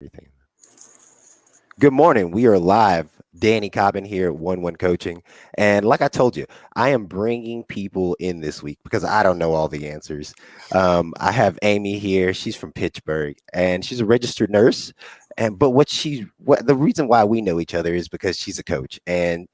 Everything. Good morning. We are live. Danny Cobbin here at 1-1 Coaching. And like I told you, I am bringing people in this week because I don't know all the answers. I have Amy here. She's from Pittsburgh and she's a registered nurse. But what the reason why we know each other is because she's a coach. And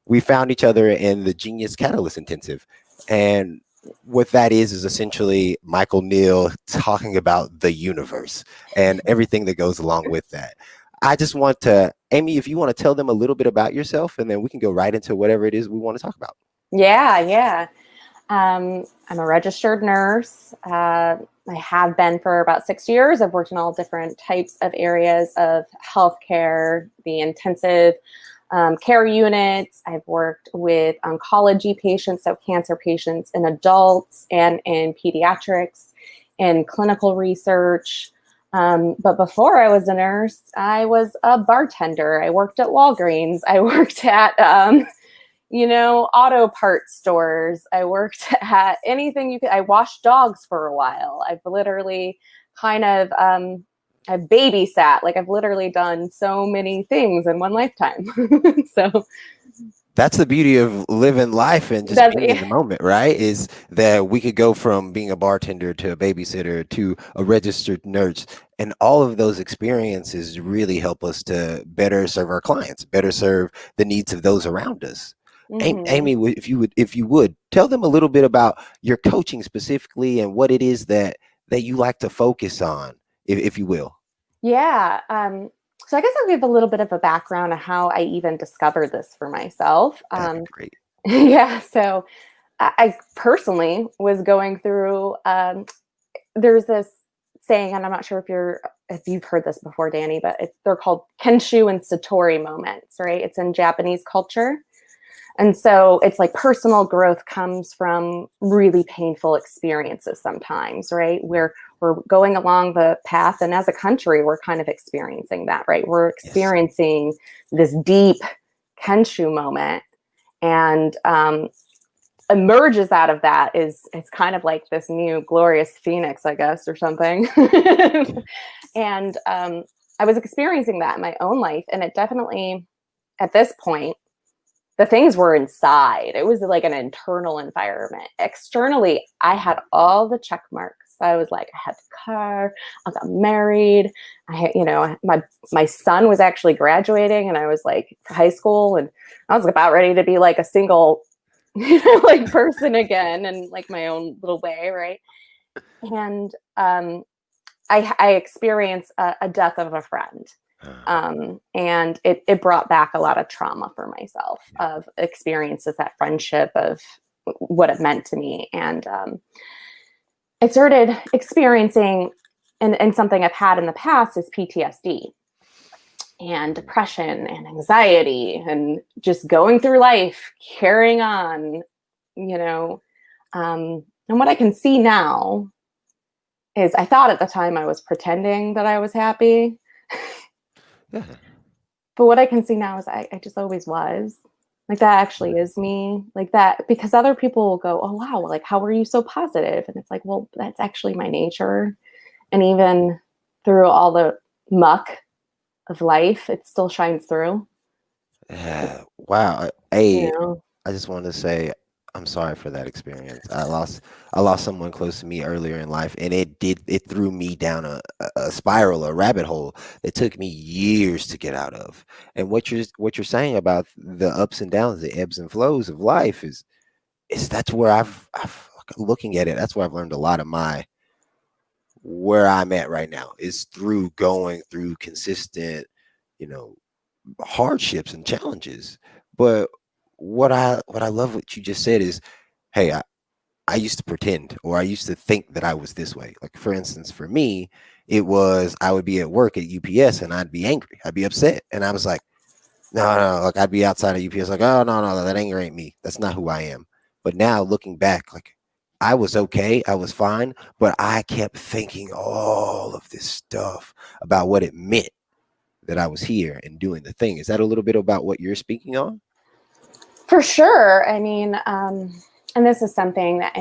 we found each other in the Genius Catalyst Intensive. And what that is essentially Michael Neal talking about the universe and everything that goes along with that. I just want to, Amy, if you want to tell them a little bit about yourself, and then we can go right into whatever it is we want to talk about. Yeah. I'm a registered nurse. I have been for about 6 years. I've worked in all different types of areas of healthcare, the intensive care units. I've worked with oncology patients, so cancer patients in adults and in pediatrics, in clinical research. But before I was a nurse, I was a bartender. I worked at Walgreens. I worked at, auto parts stores. I worked at anything you could. I washed dogs for a while. I've literally kind of, I've babysat. Like I've literally done so many things in one lifetime. So That's the beauty of living life and just being in the moment, right? Is that we could go from being a bartender to a babysitter to a registered nurse. And all of those experiences really help us to better serve our clients, better serve the needs of those around us. Amy, if you would tell them a little bit about your coaching specifically and what it is that you like to focus on, if you will. Yeah. So I guess I'll give a little bit of a background on how I even discovered this for myself. That'd be great. Yeah. So I personally was going through. There's this saying, and I'm not sure if you've heard this before, Danny, but they're called Kenshu and Satori moments, right? It's in Japanese culture. And so it's like personal growth comes from really painful experiences sometimes, right? Where we're going along the path. And as a country, we're kind of experiencing that, right? We're experiencing this deep Kenshu moment. And emerges out of that is it's kind of like this new glorious phoenix, I guess, or something. And I was experiencing that in my own life. And it definitely, at this point, the things were inside. It was like an internal environment. Externally, I had all the check marks. I was like, I had the car, I got married. I had, my son was actually graduating and I was like high school and I was about ready to be like a single, like person again and like my own little way. Right. And I experienced a death of a friend. And it brought back a lot of trauma for myself of experiences, that friendship, of what it meant to me. And I started experiencing, and something I've had in the past is PTSD and depression and anxiety and just going through life, carrying on, and what I can see now is I thought at the time I was pretending that I was happy. Yeah. But what I can see now is I just always was. Like that actually is me. Like that, because other people will go, oh wow, like how are you so positive? And it's like, well, that's actually my nature. And even through all the muck of life, it still shines through. Wow. Hey, I just wanted to say I'm sorry for that experience. I lost someone close to me earlier in life, and it threw me down a spiral, a rabbit hole that took me years to get out of. And what you're saying about the ups and downs, the ebbs and flows of life is that's where I've looking at it. That's where I've learned a lot of where I'm at right now is through going through consistent, you know, hardships and challenges. But what I love what you just said is, hey, I used to pretend or I used to think that I was this way. Like for instance, for me, it was I would be at work at UPS and I'd be angry. I'd be upset. And I was like, no, like I'd be outside of UPS, like, oh no, that anger ain't me. That's not who I am. But now looking back, like I was okay, I was fine, but I kept thinking all of this stuff about what it meant that I was here and doing the thing. Is that a little bit about what you're speaking on? For sure. I mean, and this is something that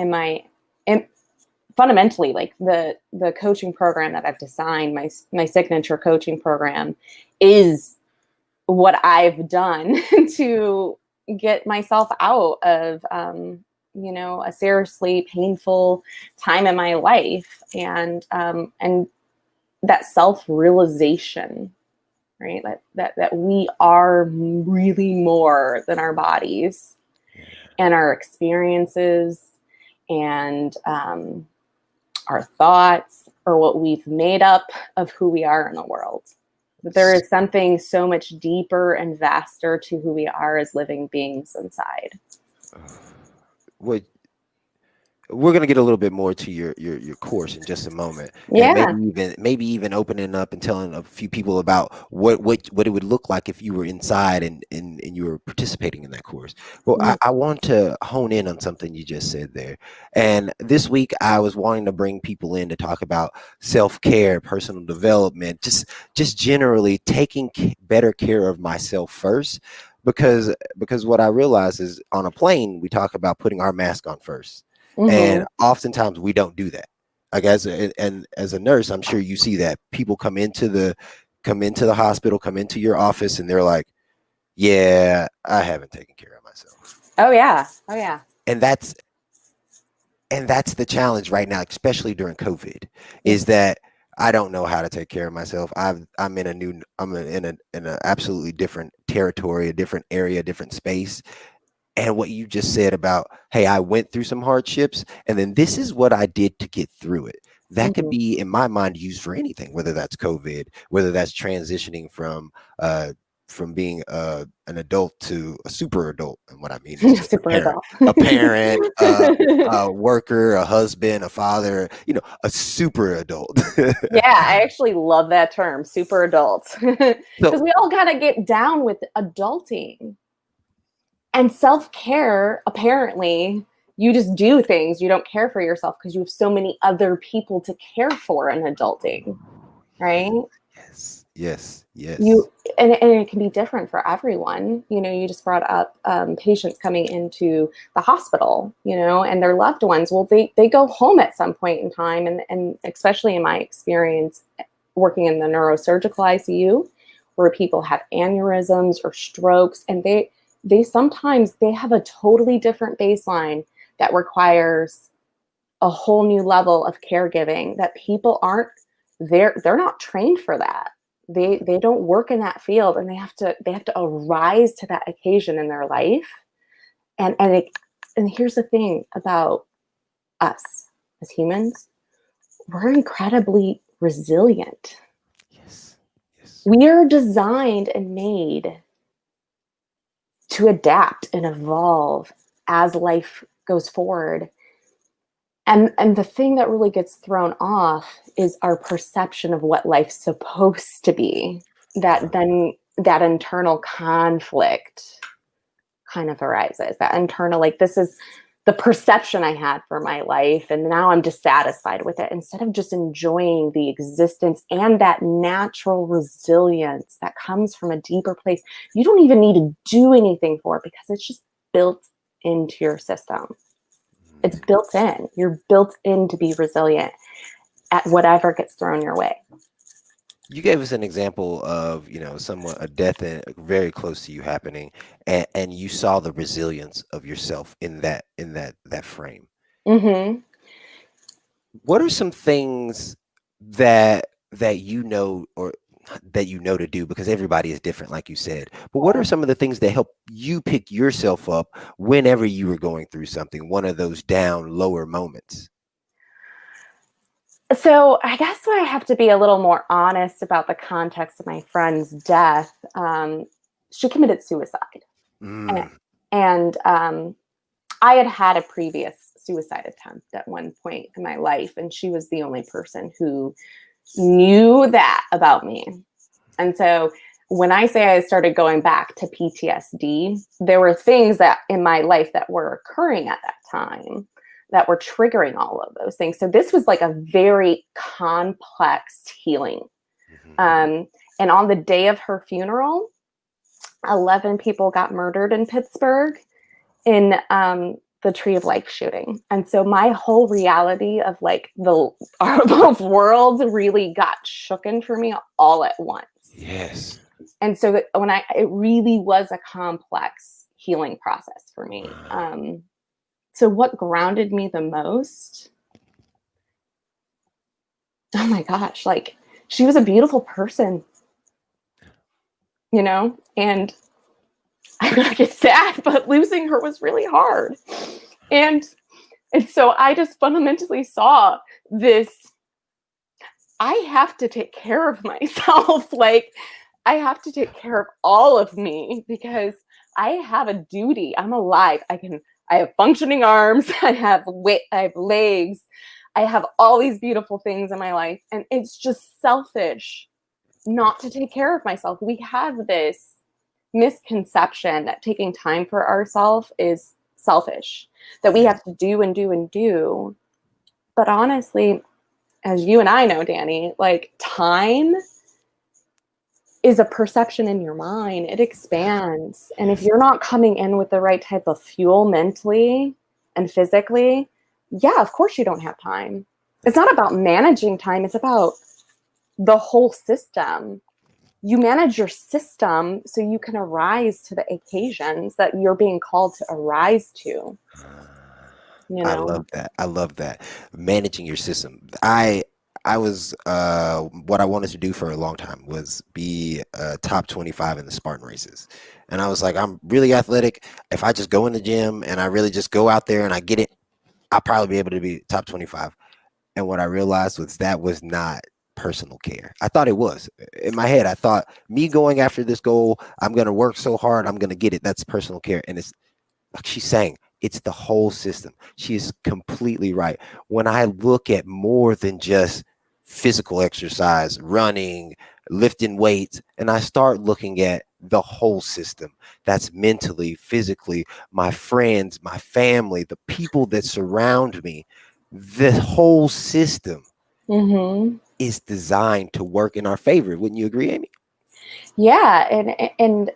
fundamentally, like the coaching program that I've designed, my signature coaching program, is what I've done to get myself out of a seriously painful time in my life, and that self-realization, right? That we are really more than our bodies and our experiences and our thoughts, or what we've made up of who we are in the world. That there is something so much deeper and vaster to who we are as living beings inside. What we're gonna get a little bit more to your course in just a moment, and Yeah. maybe even opening up and telling a few people about what it would look like if you were inside and you were participating in that course. Well, Mm-hmm. I want to hone in on something you just said there. And this week I was wanting to bring people in to talk about self-care, personal development, just generally taking better care of myself first. Because what I realize is on a plane we talk about putting our mask on first, and Mm-hmm. oftentimes we don't do that. Like and as a nurse, I'm sure you see that people come into the hospital, come into your office, and they're like, "Yeah, I haven't taken care of myself." Oh yeah. Oh yeah. And that's the challenge right now, especially during COVID, Yeah. is that I don't know how to take care of myself. I'm in an absolutely different territory, a different area, a different space. And what you just said about, hey, I went through some hardships and then this is what I did to get through it. That could Mm-hmm. be, in my mind, used for anything, whether that's COVID, whether that's transitioning uh, from being an adult to a super adult. And what I mean is just Super adult. a parent, a worker, a husband, a father, a super adult. Yeah, I actually love that term, super adults, because So, we all gotta get down with adulting. And self-care, apparently, you just do things. You don't care for yourself because you have so many other people to care for in adulting, right? yes, yes, yes. You and it can be different for everyone. You just brought up patients coming into the hospital, and their loved ones. Well, they go home at some point in time, and especially in my experience working in the neurosurgical ICU, where people have aneurysms or strokes, and they sometimes they have a totally different baseline that requires a whole new level of caregiving that people aren't they're not trained for that. They don't work in that field, and they have to arise to that occasion in their life. And here's the thing about us as humans: we're incredibly resilient. Yes, yes. We are designed and made to adapt and evolve as life goes forward. And the thing that really gets thrown off is our perception of what life's supposed to be. That internal conflict kind of arises. That internal, like, this is the perception I had for my life, and now I'm dissatisfied with it, instead of just enjoying the existence and that natural resilience that comes from a deeper place. You don't even need to do anything for it because it's just built into your system. It's built in. You're built in to be resilient at whatever gets thrown your way. You gave us an example of, someone, a death very close to you happening, and you saw the resilience of yourself in that frame. Mm-hmm. What are some things that or that to do, because everybody is different, like you said. But what are some of the things that help you pick yourself up whenever you were going through something, one of those down, lower moments? So I guess I have to be a little more honest about the context of my friend's death. She committed suicide, and, Mm, and I had a previous suicide attempt at one point in my life, and she was the only person who knew that about me. And so when I say I started going back to PTSD, there were things that in my life that were occurring at that time that were triggering all of those things. So this was like a very complex healing. mhm. Um, and on the day of her funeral, 11 people got murdered in Pittsburgh in the Tree of Life shooting. And so my whole reality of like the world really got shooken for me all at once. Yes. And so that it really was a complex healing process for me. Wow. So what grounded me the most? Oh my gosh, like she was a beautiful person, and I'm gonna get sad, but losing her was really hard. And so I just fundamentally saw this. I have to take care of myself. Like I have to take care of all of me because I have a duty. I'm alive. I have functioning arms. I have legs. I have all these beautiful things in my life. And it's just selfish not to take care of myself. We have this misconception that taking time for ourselves is selfish, that we have Yes. to do and do and do. But honestly, as you and I know, Danny, like time is a perception in your mind. It expands. And if Yes. you're not coming in with the right type of fuel mentally and physically, yeah, of course you don't have time. It's not about managing time, it's about the whole system. You manage your system so you can arise to the occasions that you're being called to arise to, you I know? love that. I love that. Managing your system. I was what I wanted to do for a long time was be top 25 in the Spartan races. And I was like, I'm really athletic. If I just go in the gym and I really just go out there and I get it, I'll probably be able to be top 25. And what I realized was that was not personal care. I thought it was. In my head, I thought me going after this goal, I'm going to work so hard, I'm going to get it. That's personal care. And it's like she's saying, it's the whole system. She is completely right. When I look at more than just physical exercise, running, lifting weights, and I start looking at the whole system, that's mentally, physically, my friends, my family, the people that surround me, the whole system Mm-hmm. is designed to work in our favor. Wouldn't you agree, Amy? Yeah. And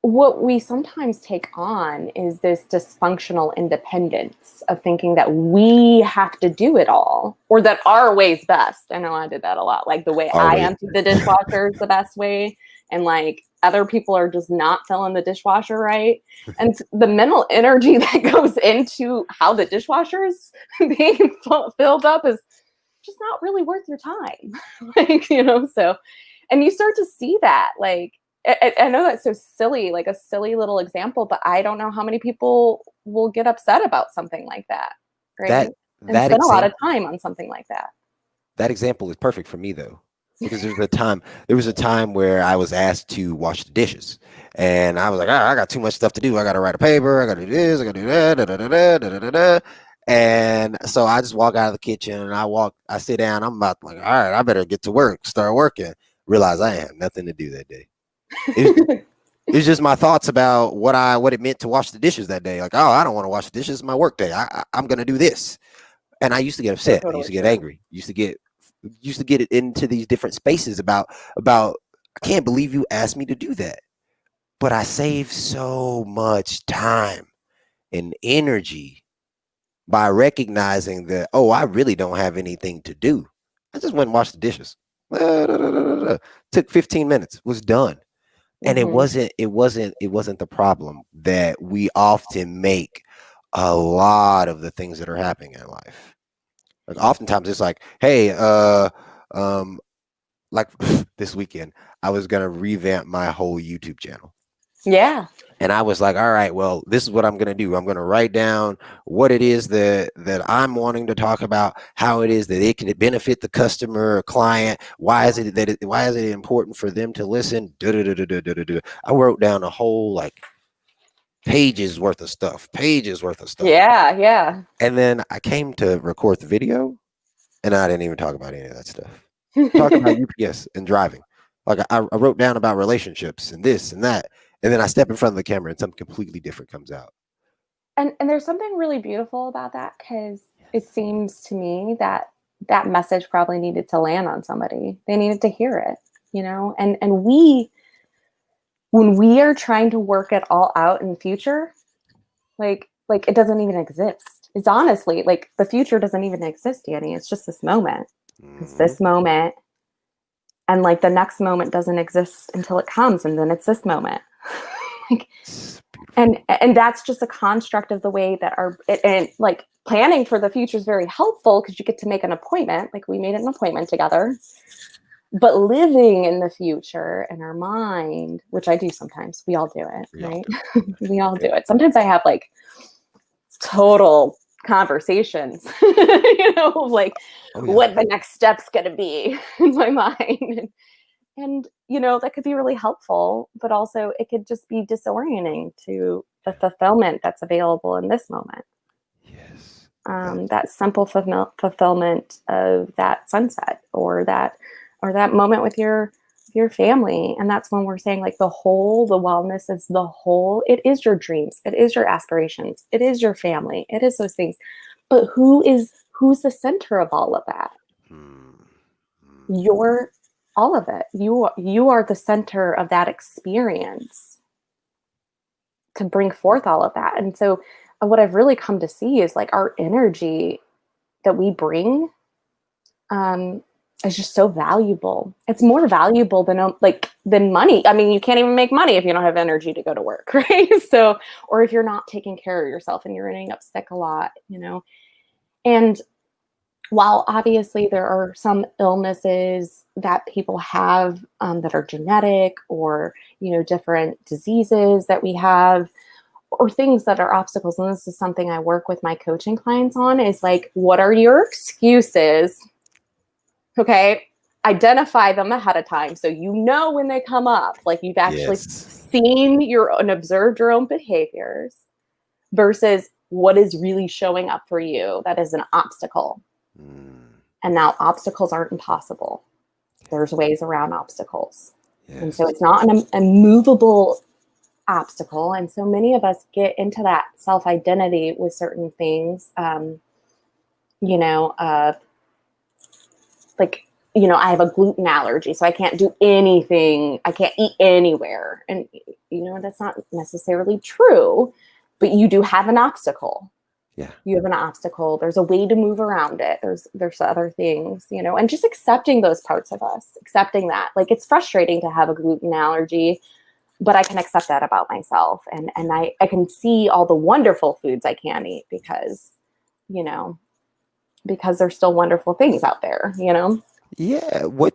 what we sometimes take on is this dysfunctional independence of thinking that we have to do it all or that our way's best. I know I did that a lot. Like the way I Always. empty the dishwasher is the best way. And like other people are just not filling the dishwasher right. And the mental energy that goes into how the dishwasher is being filled up is just not really worth your time. So, and you start to see that like, I know that's so silly, like a silly little example, but I don't know how many people will get upset about something like that, right? That And that spend a lot of example time on something like that. that example is perfect for me though, because there was a time where I was asked to wash the dishes, and I was like, I got too much stuff to do. I got to write a paper. I got to do this. I got to do that. Da, da, da, da, da, da, da, da. And so I just walk out of the kitchen and I sit down. I'm about like, all right, I better get to work, start working. Realize I had nothing to do that day. It, it's just my thoughts about what it meant to wash the dishes that day. Like, oh, I don't want to wash the dishes. It's my work day. I'm gonna do this. And I used to get So upset. I used totally to get true. angry. Used to get it into these different spaces about I can't believe you asked me to do that. But I saved so much time and energy by recognizing that, oh, I really don't have anything to do. I just went and washed the dishes. Took 15 minutes, was done. And it Hmm. wasn't it wasn't it wasn't the problem that we often make a lot of the things that are happening in life. Like oftentimes it's like, hey, um, like this weekend, I was gonna revamp my whole YouTube channel. Yeah. And I was like, all right, well, this is what I'm gonna do. I'm gonna write down what it is that I'm wanting to talk about, how it is that it can benefit the customer or client. Why is it important for them to listen? I wrote down a whole like pages worth of stuff. Yeah. Yeah. And then I came to record the video and I didn't even talk about any of that stuff. Talk about UPS and driving. Like I wrote down about relationships and this and that. And then I step in front of the camera and something completely different comes out. And there's something really beautiful about that because it Yes. seems to me that that message probably needed to land on somebody. They needed to hear it, and we when we are trying to work it all out in the future, Like it doesn't even exist. It's honestly like the future doesn't even exist, Danny. It's just this moment. It's Hmm. this moment. And like the next moment doesn't exist until it comes. And then it's this moment. Like, It's beautiful. and that's just a construct of the way that and like planning for the future is very helpful because you get to make an appointment. Like we made an appointment together. But living in the future in our mind, which I do sometimes, we all do it, We all right? do We all it. do it. Sometimes I have like total conversations, like Oh yeah. what the next step's going to be in my mind. And, that could be really helpful, but also it could just be disorienting to the fulfillment that's available in this moment. Yes. That's That simple fulfillment of that sunset or that moment with your family. And that's when we're saying like the wellness is the whole. It is your dreams, it is your aspirations, it is your family, it is those things. But who's the center of all of that? mm, mm, You're all of it. You are the center of that experience to bring forth all of that. And so what I've really come to see is like our energy that we bring um, is just so valuable. It's more valuable than money. I mean, you can't even make money if you don't have energy to go to work, right? So, or if you're not taking care of yourself and you're ending up sick a lot. And while obviously there are some illnesses that people have that are genetic or different diseases that we have or things that are obstacles, and this is something I work with my coaching clients on, is like, what are your excuses? Okay, identify them ahead of time so when they come up, like you've actually yes. seen and observed your own behaviors versus what is really showing up for you that is an obstacle. Mm, And now obstacles aren't impossible. There's ways around obstacles. And so yes. it's not an immovable obstacle. And so many of us get into that self identity with certain things. You know, uh, like, I have a gluten allergy, so I can't do anything. I can't eat anywhere. And, that's not necessarily true, but you do have an obstacle. Yeah. You have an obstacle. There's a way to move around it. There's other things, and just accepting those parts of us, accepting that. Like it's frustrating to have a gluten allergy, but I can accept that about myself. And I can see all the wonderful foods I can eat you know, because there's still wonderful things out there. Yeah, what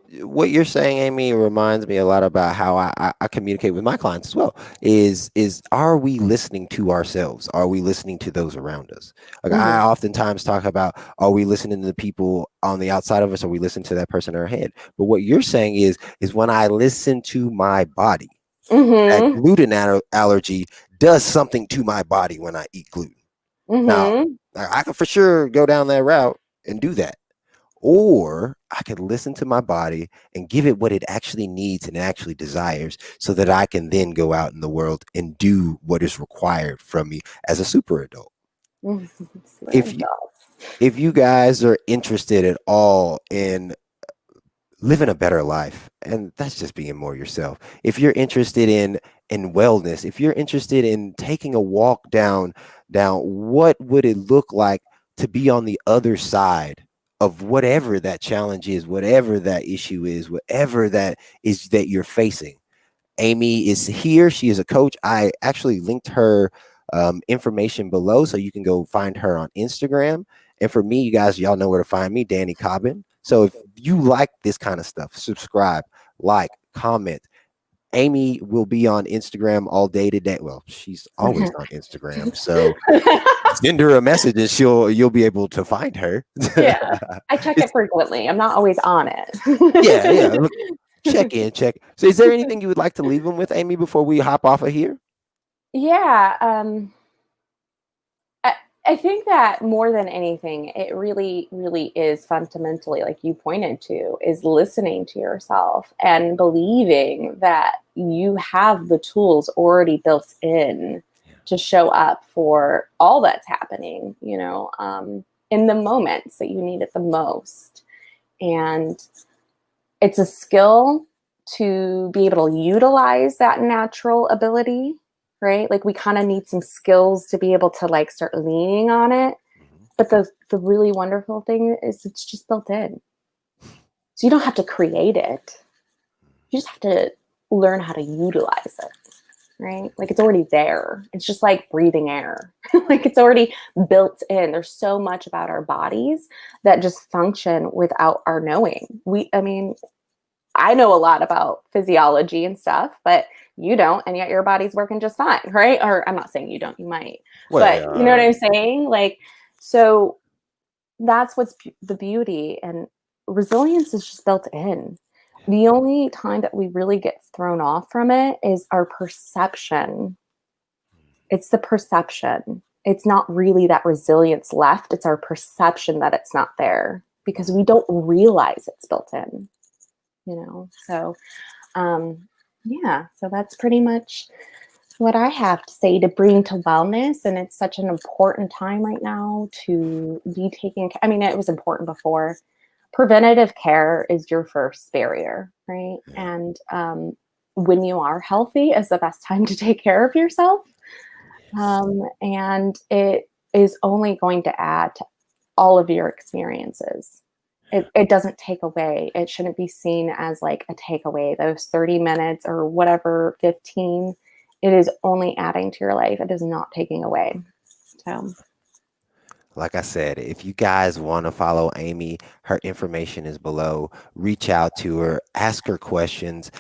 you're saying, Amy, reminds me a lot about how I communicate with my clients as well. Is are we listening to ourselves? Are we listening to those around us? Like I Mm-hmm. oftentimes talk about, are we listening to the people on the outside of us? Or are we listening to that person in our head? But what you're saying is when I listen to my body, that Mm-hmm. gluten allergy does something to my body when I eat gluten. Now, Mm-hmm. I can for sure go down that route and do that. Or I can listen to my body and give it what it actually needs and actually desires so that I can then go out in the world and do what is required from me as a super adult. If you if you guys are interested at all in living a better life, and that's just being more yourself, if you're interested in wellness, if you're interested in taking a walk down what would it look like to be on the other side of whatever that challenge is, whatever that issue is, whatever that is that you're facing. Amy is here. She is a coach. I actually linked her information below so you can go find her on Instagram. And for me, you guys, y'all know where to find me, Danny Cobbin. So if you like this kind of stuff, subscribe, like, comment. Amy will be on Instagram all day today. Well, she's always on Instagram. So send her a message and you'll be able to find her. Yeah. I check it It's, frequently. I'm not always on yeah, yeah. it. Look, check in, check. So is there anything you would like to leave them with, Amy, before we hop off of here? Yeah. I, I think that more than anything, it really, really is fundamentally, like you pointed to, is listening to yourself and believing that you have the tools already built in to show up for all that's happening, in the moments that you need it the most. And it's a skill to be able to utilize that natural ability right? Like we kind of need some skills to be able to like start leaning on it. Mhm. But the really wonderful thing is it's just built in. So you don't have to create it. You just have to learn how to utilize it, right? Like it's already there. It's just like breathing air. Like it's already built in. There's so much about our bodies that just function without our knowing. I mean, I know a lot about physiology and stuff, but you don't, and yet your body's working just fine, right? Or I'm not saying you don't, you might, Well, but yeah, you know what I'm saying? Like, so that's what's the beauty, and resilience is just built in. The only time that we really get thrown off from it is our perception. It's the perception. It's not really that resilience left, it's our perception that it's not there because we don't realize it's built in, you know? So, um, yeah, so that's pretty much what I have to say to bring to wellness. And it's such an important time right now to be taking, I mean, it was important before. Preventative care is your first barrier, right? yeah. And when you are healthy is the best time to take care of yourself. Yes. And it is only going to add to all of your experiences. It doesn't take away. It shouldn't be seen as like a takeaway, those 30 minutes or whatever, 15. It is only adding to your life. It is not taking away. So, Like I said, if you guys want to follow Amy, her information is below. Reach out to her, ask her questions.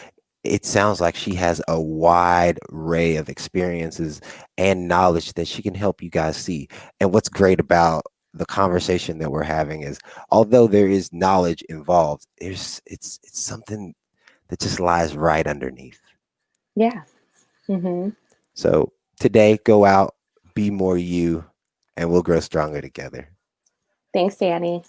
It sounds like she has a wide array of experiences and knowledge that she can help you guys see. And what's great about the conversation that we're having is, although there is knowledge involved, it's something that just lies right underneath. yeah. Hmm. So today, go out, be more you, and we'll grow stronger together. Thanks, Danny.